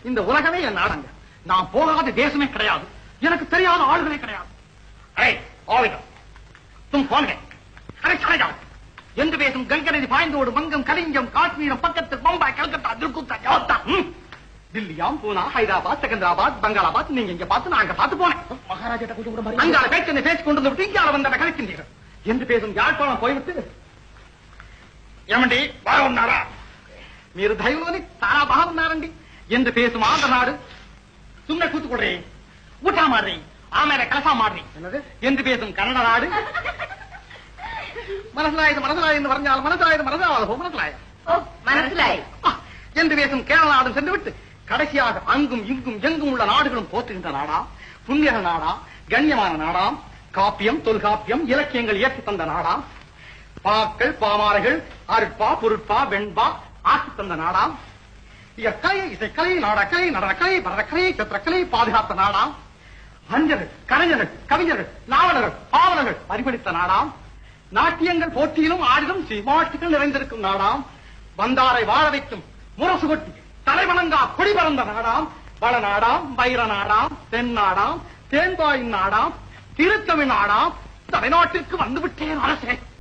இந்த உலகமே என் நாடங்க. நான் போகாத தேசமே கிடையாது, எனக்கு தெரியாத ஆளுகளே கிடையாது. என்று பேசும் கங்கை நதி பாய்ந்தோடு மங்கம் கலிங்கம் காஷ்மீரம் பக்கத்து பம்பாய் கல்கத்தா திருக்குத்தா ஜவத்தா தில்லியாம் பூனா ஹைதராபாத் செகந்திராபாத் பங்களாபாத் நீங்க இங்க பார்த்து நான் அங்க பார்த்து போனேன். மகாராஜா கொஞ்சம் கூட அங்கால பேச்சு பேசிக் கொண்டு வந்து இங்கால வந்த கலைக்கின்றீர்கள் என்று பேசும் யாழ்ப்பாணம் போய்விட்டு ఏమండి బాగున్నారా మీరు దైవంలోని చాలా బాగున్నారండి ಎಂದು పేసు ಆಂಧ್ರ ನಾಡು ಸುಮ್ಮನೆ ಕೂತ್ಕೊಡ್ರಿ ಊಟ ಮಾಡ್ರಿ ಆಮೇಲೆ ಕೆಲಸ ಮಾಡ್ರಿ ಎಂದು பேசும் கன்னட நாடு மனசிலாயுது மனசிலாய் என்று പറഞ്ഞால் மனசிலாயுது மனசிலாய் என்று பேசும் கேரள நாடு சென்று விட்டு கடைசியாக அங்கும் இங்கும் எங்கும் உள்ள நாடுகளும் போற்றுகின்ற நாடா, புண்ணிய நாடா, கண்ணியமான நாடாம், காப்பியம் தொல்காப்பியம் இலக்கியங்கள் ஏற்றி தந்த நாடாம், பாக்கள் பாமாலைகள் அருட்பா பொருட்பா வெண்பா ஆக்கி தந்த நாடாம், இயற்கலை இசைக்கலை நாடக்கலை நடனக்கலை பரதக்கலை சித்திரக்கலை பாதுகாத்த நாடாம், அறிஞர்கள் கலைஞர்கள் கவிஞர்கள் நாவலர்கள் பாவலர்கள் அறிவளித்த நாடாம், நாட்டியங்கள் போட்டியிலும் ஆடிலும் சீமாட்டிகள் நிறைந்திருக்கும் நாடாம், வந்தாரை வாழ வைக்கும் முரசு கொட்டி தலைவணங்கா கொடி பறந்த நாடாம், வள நாடாம், வைர நாடாம், தென் நாடாம், தேன்பாயின் நாடாம், திருத்தமிழ் நாடாம், தமிழ்நாட்டிற்கு வந்துவிட்டேன் அரசே.